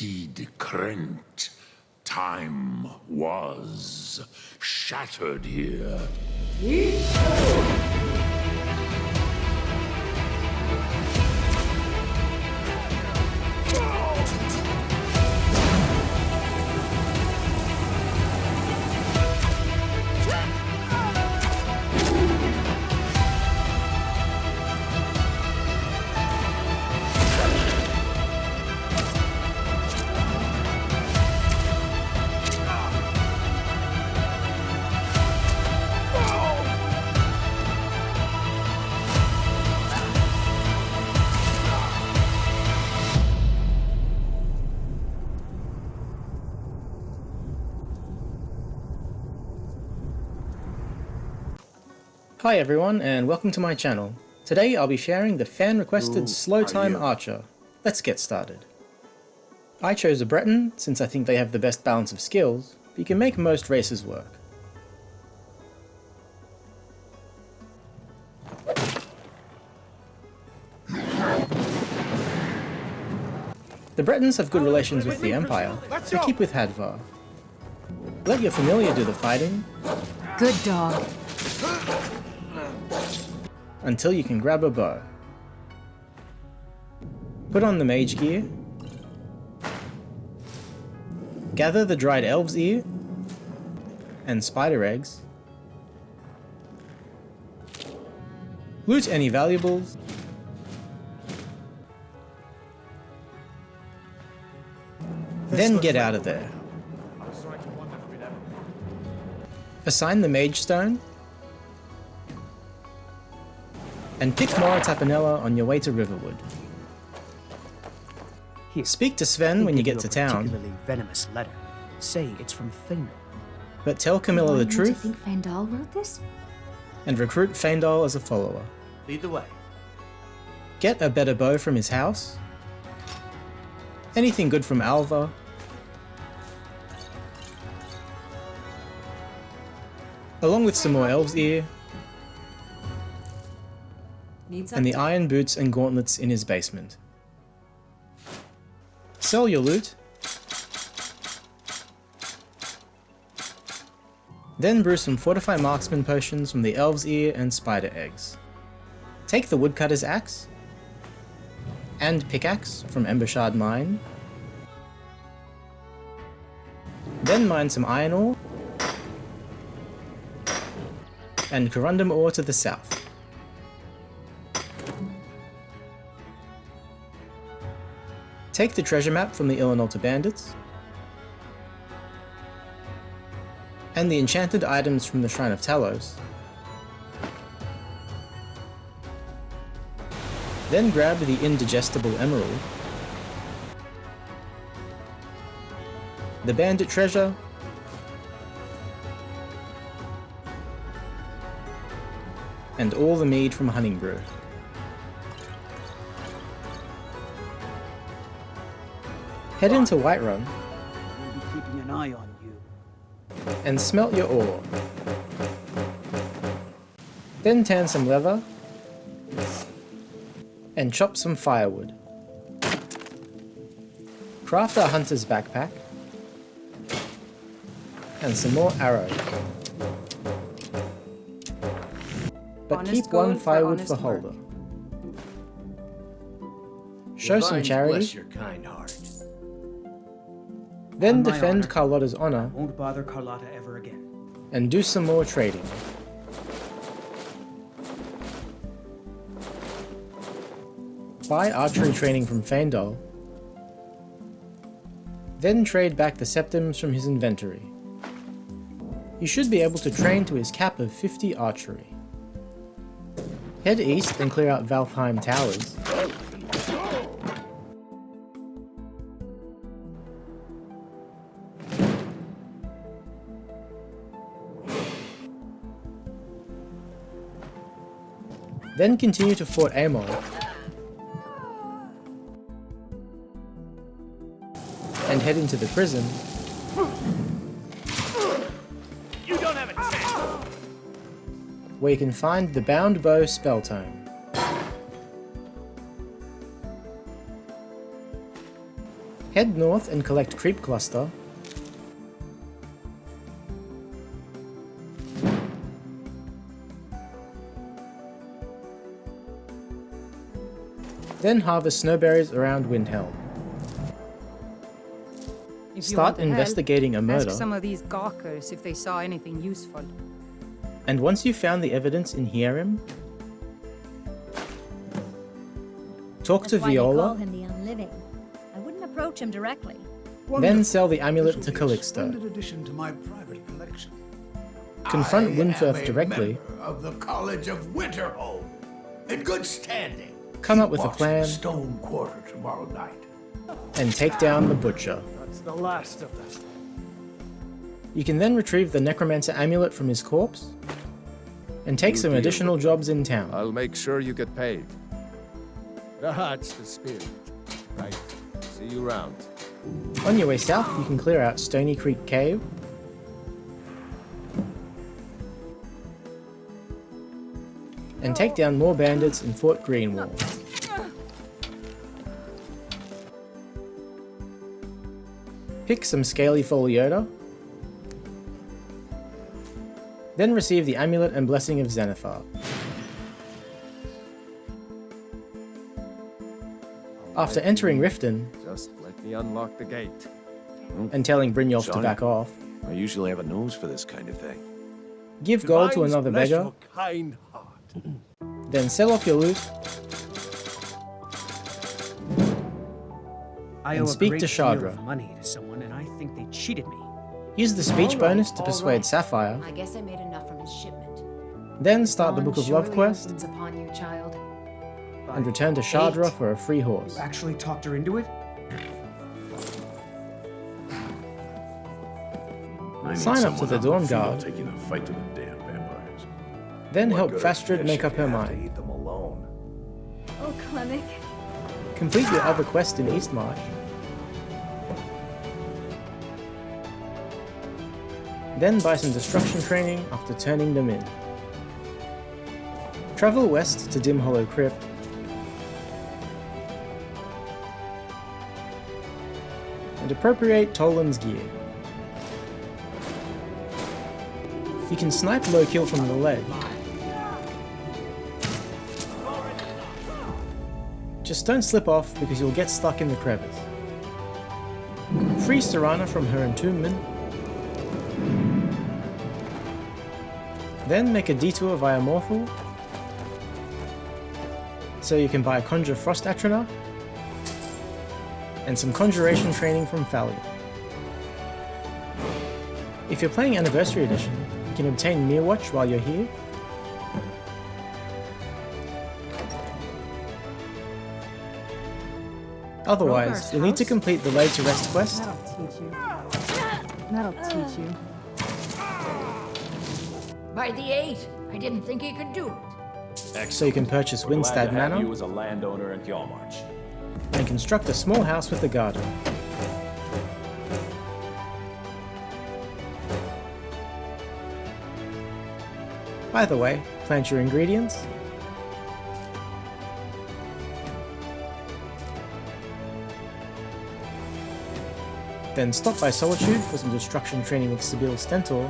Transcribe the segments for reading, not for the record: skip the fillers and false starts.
Tid krent. Time was shattered here. Hi everyone, and welcome to my channel. Today I'll be sharing the fan-requested Slow Time Archer. Let's get started. I chose a Breton since I think they have the best balance of skills, but you can make most races work. The Bretons have good relations with the Empire, so keep with Hadvar. Let your familiar do the fighting. Good dog. Until you can grab a bow. Put on the mage gear. Gather the dried elf's ear and spider eggs. Loot any valuables. Then get out of there. Assign the mage stone. And pick Mora Tapanella on your way to Riverwood. Here, speak to Sven when you get to town. Particularly venomous letter. Say it's from Faendal. But tell Camilla the truth. Do you think Faendal wrote this? And recruit Faendal as a follower. Lead the way. Get a better bow from his house. Anything good from Alva. Along with some more elf's ear. And the iron boots and gauntlets in his basement. Sell your loot. Then brew some Fortify Marksman potions from the Elf's Ear and Spider Eggs. Take the Woodcutter's Axe and Pickaxe from Embershard Mine. Then mine some iron ore and corundum ore to the south. Take the treasure map from the Elona bandits, and the enchanted items from the Shrine of Talos. Then grab the indigestible emerald, the bandit treasure, and all the mead from Honningbrew. Head into Whiterun, We'll be keeping an eye on you. and smelt your ore. Then tan some leather, and chop some firewood. Craft a hunter's backpack, and some more arrows. But keep one firewood for Holder. Show some charity. Bless your kind heart. Then On my defend honor. Carlotta's honor, Won't bother Carlotta ever again. and do some more trading. Buy archery training from Faendal, then trade back the septims from his inventory. You should be able to train to his cap of 50 archery. Head east and clear out Valheim Towers. Then continue to Fort Amon, and head into the prison, You don't have a chance. where you can find the Bound Bow spell tome. Head north and collect Creep Cluster. Then harvest snowberries around Windhelm. If you Start want to help, investigating a murder, ask some of these gawkers if they saw anything useful. and once you've found the evidence in Hierim, talk to That's why they call Viola, him the Unliving. I wouldn't approach him directly. then sell the amulet This to will be a Calixto. splendid addition to my private collection. Confront I Windfirth am a directly. member of the College of Winterhold, in good standing. Come up with a Watch plan. the Stone Quarter tomorrow night. And take down the Butcher. That's the last of them. You can then retrieve the Necromancer amulet from his corpse, and take some additional jobs in town. I'll make sure you get paid. That's the spirit. Right. See you around. On your way south, you can clear out Stony Creek Cave, and take down more bandits in Fort Greenwall. Pick some scaly foliota, then receive the amulet and blessing of Zenithar. After entering Riften Just let me unlock the gate. and telling Brynjolf to Johnny. back off, I usually have a nose for this kind of thing. give gold to Divines another bless beggar, your kind heart. then sell off your loot, I And owe a speak great to deal Shadra. of money to someone, and I think they cheated me. use the speech bonus to persuade Sapphire, I guess I made enough from his shipment. then start the Book of Love Surely quest, opens upon you, child. and return to Shadra for a free horse. You actually talked her into it? I need Sign up to someone the on my field Dawnguard. taking a fight to the damn vampires. Then What help good is Fastrid fish make if up you her have to mind. eat them alone? Oh, Clemic. Complete your other quest in Eastmarch. Then buy some destruction training after turning them in. Travel west to Dim Hollow Crypt, and appropriate Tolan's gear. You can snipe low kill from the ledge. Just don't slip off because you'll get stuck in the crevice. Free Serana from her entombment, then make a detour via Morthal, so you can buy Conjure Frost Atrona, and some Conjuration training from Thalia. If you're playing Anniversary Edition, you can obtain Mirwatch while you're here, otherwise you'll need to complete the Laid to Rest quest, That'll teach you. That'll teach you. By the 8, I didn't think he could do it. so you can purchase Windstad Manor, You as a landowner in Kjalmarch. and construct a small house with a garden. By the way, plant your ingredients, then stop by Solitude for some destruction training with Sibyl Stentor,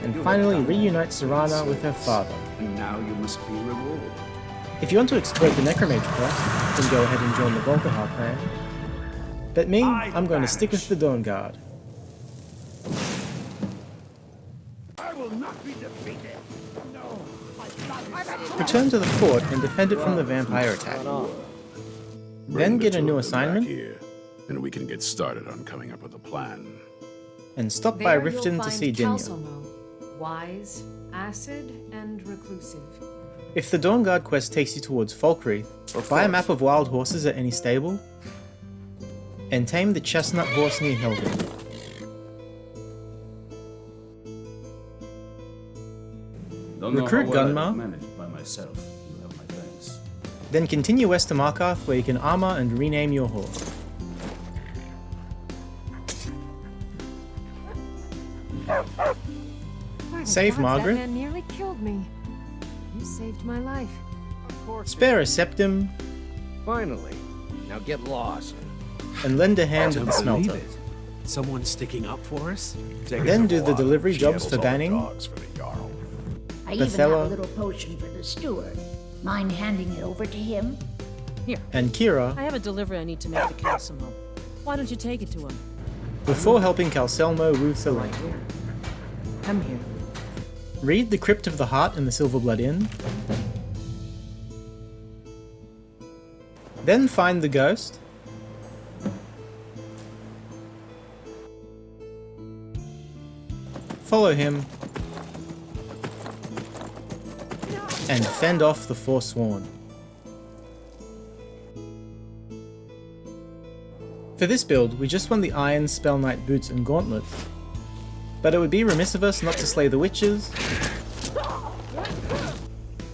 and finally reunite Serana with her father. And now you must be rewarded. If you want to exploit the Necromage quest, then go ahead and join the Volkahar clan. But me, I'm going to stick with the Dawnguard. I will not be defeated. No. Return to the fort and defend it from the vampire attack. Then get a new assignment, Here, and we can get started on coming up with a plan. and stop by There you'll Riften to find see Dinya. Calcelmo, wise, acid, and reclusive. If the Dawnguard quest takes you towards Falkreath, buy a map of wild horses at any stable, and tame the chestnut horse near Helgen. Recruit Gunmar, Managed by myself. You have my thanks. then continue west to Markarth where you can armor and rename your horse. By the Save gods, Margaret. That man nearly killed me. You saved my life. Spare a septim, Finally. Now get lost. and lend a hand at the Don't believe smelter. it. Someone sticking up for us? Then do the delivery jobs for Banning, I even have Bethella, a little potion for the steward. Mind handing it over to him? Here. and Kira, I have a delivery I need to make to Calcimo. Why don't you take it to him? before helping Calcelmo woo Celine. Right here. Come here. Read the Crypt of the Heart in the Silverblood Inn. Then find the ghost. Follow him. And fend off the Forsworn. For this build, we just want the Iron Spell Knight boots and gauntlets, but it would be remiss of us not to slay the witches,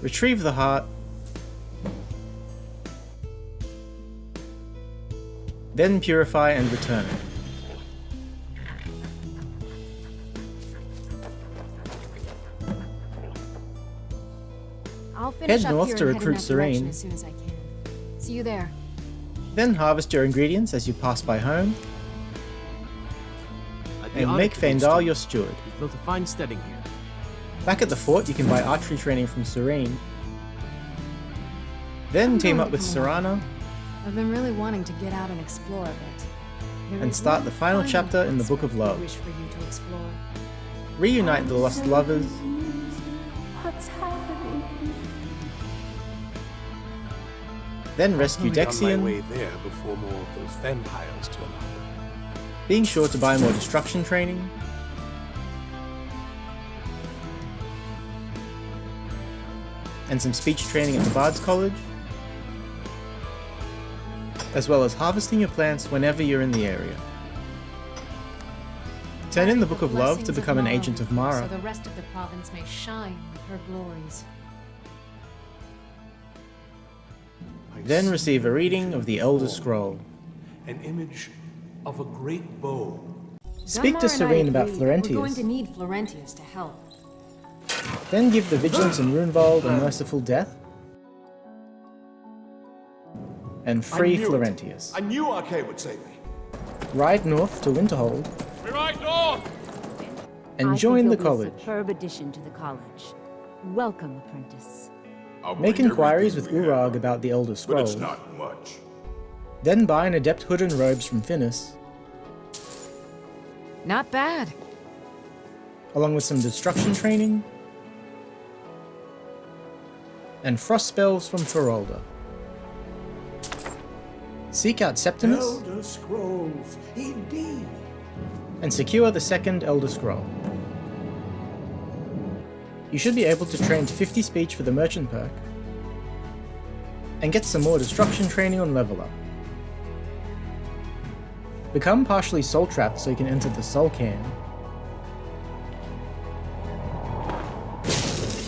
retrieve the heart, then purify and return it. I'll finish Head up north here to and head in recruit that direction Serene. as soon as I can. See you there. Then harvest your ingredients as you pass by home, I'd be and honored make to be Feindal steward. your steward. We've built a fine steading here. Back at the fort, you can buy archery training from Serene. Then team up with Serana I've been really wanting to get out and explore a bit. There and is start one the final final chapter in the place Book of I Love. wish for you to explore. Reunite the lost lovers, then rescue Dexion, there before more of those vampires turn up. being sure to buy more destruction training, and some speech training at the Bard's College, as well as harvesting your plants whenever you're in the area. Turn in the Book of Love to become an agent of Mara, so the rest of the province may shine with her glories. then receive a reading of the Elder Scroll. An image of a great bow. Speak to Gunnar and I Serene about agreed. We're going to Florentius, need Florentius to help. then give the Vigilance and Runewald a merciful death, and free Florentius. I knew Arcane would save me. Ride north to Winterhold, We're right north! and join the college. Superb addition to the college. Welcome, apprentice. Make inquiries with Urag about the Elder Scroll, not much. then buy an Adept hood and robes from Finis, Not bad. along with some destruction training, and frost spells from Ferolda. Seek out Septimus, Elder Scrolls, indeed. and secure the second Elder Scroll. You should be able to train to 50 speech for the Merchant perk, and get some more destruction training on Level Up. Become partially soul trapped so you can enter the Soul Cairn.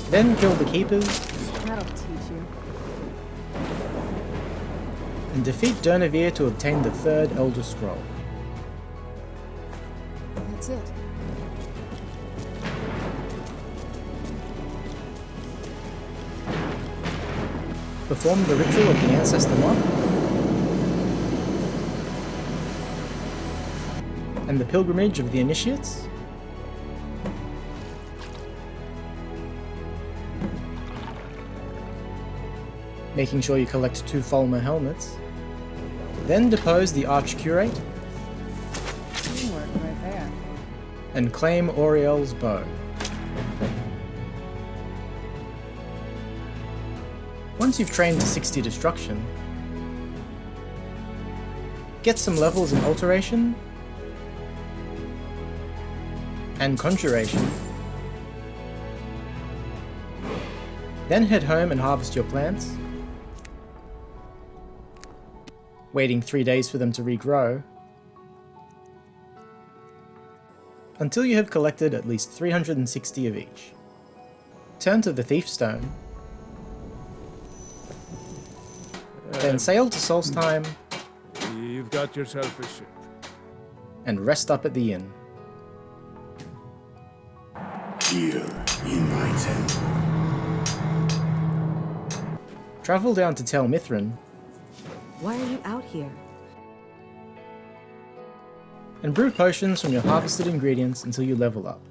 Then kill the Keepers, That'll teach you. and defeat Durnavir to obtain the third Elder Scroll. That's it. Perform the ritual of the Ancestor Moth, and the Pilgrimage of the Initiates, making sure you collect 2 Fulmer helmets, then depose the Arch-Curate, Teamwork right there. and claim Auriel's bow. Once you've trained to 60 destruction, get some levels in Alteration and Conjuration, then head home and harvest your plants, waiting 3 days for them to regrow, until you have collected at least 360 of each. Turn to the Thief Stone, then sail to Solstheim You've got yourself a ship. and rest up at the inn. Here in my tent. Travel down to Tel Mithrin, Why are you out here? and brew potions from your harvested ingredients until you level up.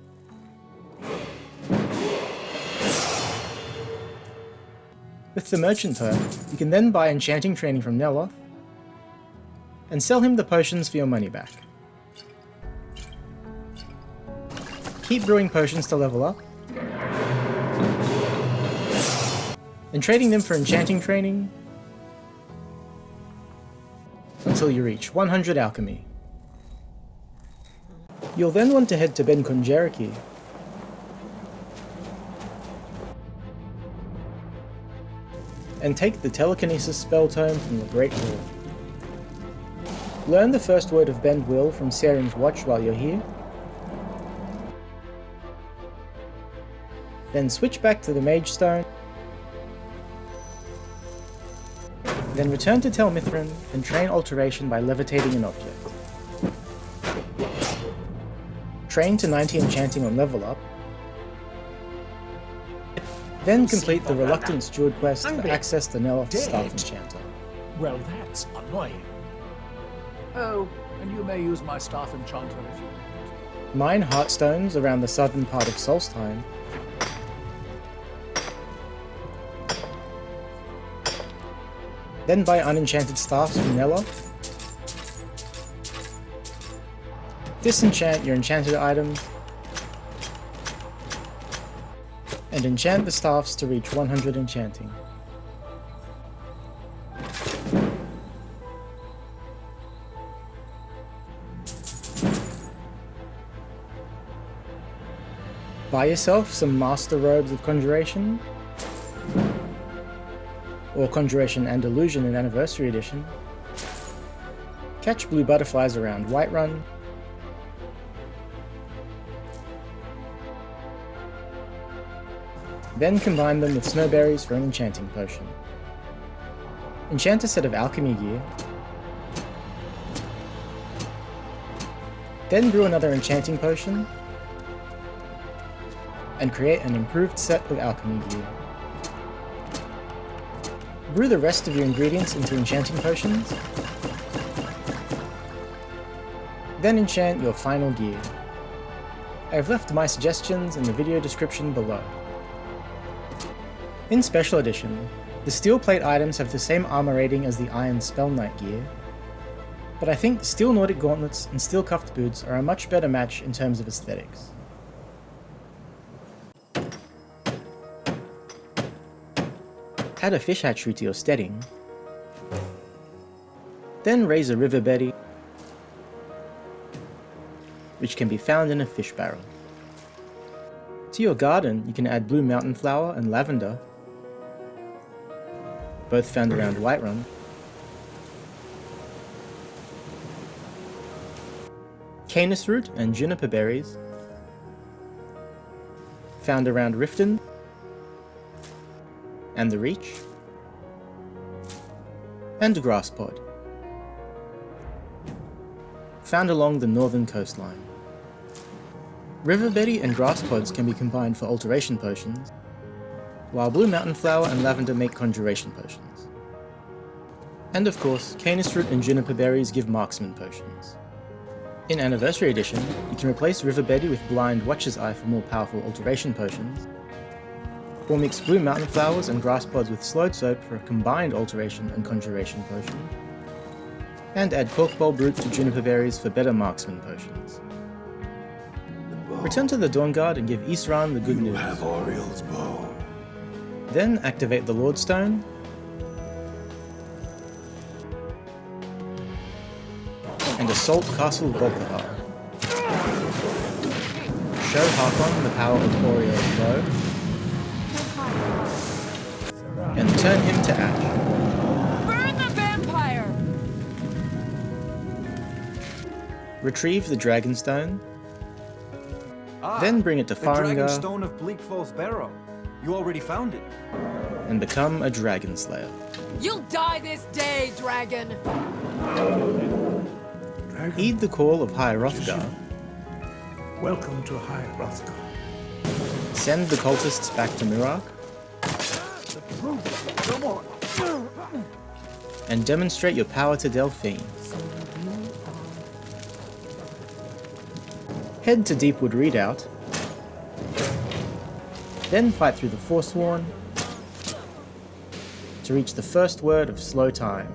With the merchant perk, you can then buy enchanting training from Neloth, and sell him the potions for your money back. Keep brewing potions to level up, and trading them for enchanting training until you reach 100 alchemy. You'll then want to head to Ben Conjuration and take the telekinesis spell tome from the Great Hall. Learn the first word of Bend Will from Saren's Watch while you're here, then switch back to the Mage Stone, then return to Tel Mithrin and train Alteration by levitating an object. Train to 90 enchanting on level up, then complete the Reluctant Steward quest to access the Neloth Staff Enchanter. Well, that's annoying. Oh, and you may use my Staff Enchanter if you want. Mine Heartstones around the southern part of Solstheim, then buy unenchanted staffs from Neloth. Disenchant your enchanted items, and enchant the staffs to reach 100 enchanting. Buy yourself some Master Robes of Conjuration, or Conjuration and Illusion in Anniversary Edition. Catch blue butterflies around Whiterun, then combine them with snowberries for an enchanting potion. Enchant a set of alchemy gear, then brew another enchanting potion, and create an improved set of alchemy gear. Brew the rest of your ingredients into enchanting potions, then enchant your final gear. I have left my suggestions in the video description below. In Special Edition, the steel plate items have the same armor rating as the Iron Spell Knight gear, but I think steel Nordic gauntlets and steel cuffed boots are a much better match in terms of aesthetics. Add a fish hatchery to your steading, then raise a river betty, which can be found in a fish barrel. To your garden, you can add blue mountain flower and lavender, both found around Whiterun, canis root and juniper berries, found around Riften and the Reach, and grass pod, found along the northern coastline. River betty and grass pods can be combined for alteration potions, while blue mountain flower and lavender make conjuration potions. And of course, canis root and juniper berries give marksman potions. In Anniversary Edition, you can replace river betty with blind watcher's eye for more powerful alteration potions, or mix blue mountain flowers and grass pods with slowed soap for a combined alteration and conjuration potion, and add corkbulb root to juniper berries for better marksman potions. Return to the Dawnguard and give Isran the good news. Have Oriel's bow. Then activate the Lordstone, and assault Castle Volkihar. Show Harkon the power of Oriel's bow, and turn him to ash. Burn the vampire! Retrieve the Dragonstone, then bring it to the Dragon Farengar Stone of Bleak Falls Barrow. You already found it. and become a Dragon Slayer. You'll die this day, dragon! Heed the call of High Hrothgar. Welcome to High Hrothgar. Send the cultists back to Miraak, and demonstrate your power to Delphine. Head to Deepwood Redoubt, then fight through the Forsworn to reach the first word of Slow Time.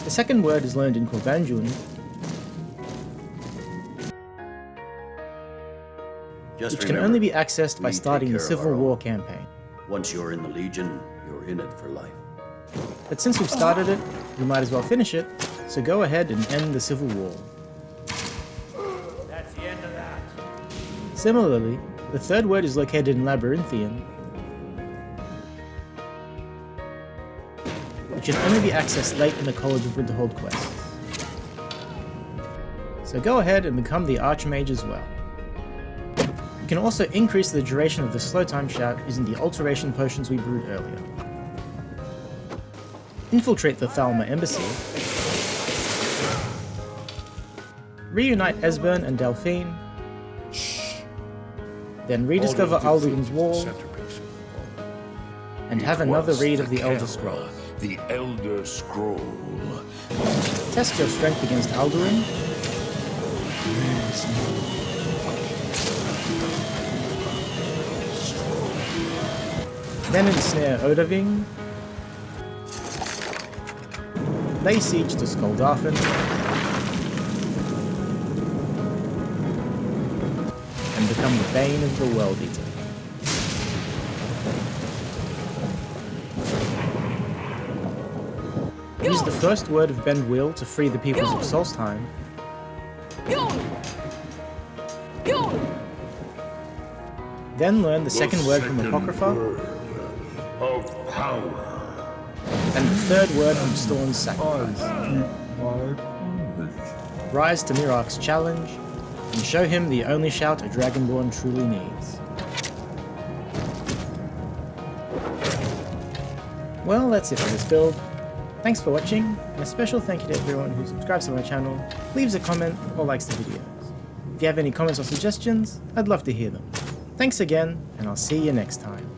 The second word is learned in Corvanjun, which can only be accessed by starting the Civil War campaign. Once you're in the Legion, you're in it for life. But since we've started it, we might as well finish it, so go ahead and end the Civil War. That's the end of that. Similarly, the third word is located in Labyrinthian, which can only be accessed late in the College of Winterhold quests. So go ahead and become the Archmage as well. You can also increase the duration of the slow time shout using the alteration potions we brewed earlier. Infiltrate the Thalma Embassy, reunite Esbern and Delphine, then rediscover Alduin's Wall, and have another read of the Elder Scroll. The Elder Scroll. Test your strength against Alduin, then ensnare Odahviing, lay siege to Skuldafn, and become the Bane of the World Eater. Use the first word of Bendwheel to free the peoples of Solstheim, then learn the second word from Apocrypha, Of power. and the third word from Storm's Sacrifice. Rise to Miraak's challenge, and show him the only shout a Dragonborn truly needs. Well, that's it for this build. Thanks for watching, and a special thank you to everyone who subscribes to my channel, leaves a comment, or likes the videos. If you have any comments or suggestions, I'd love to hear them. Thanks again, and I'll see you next time.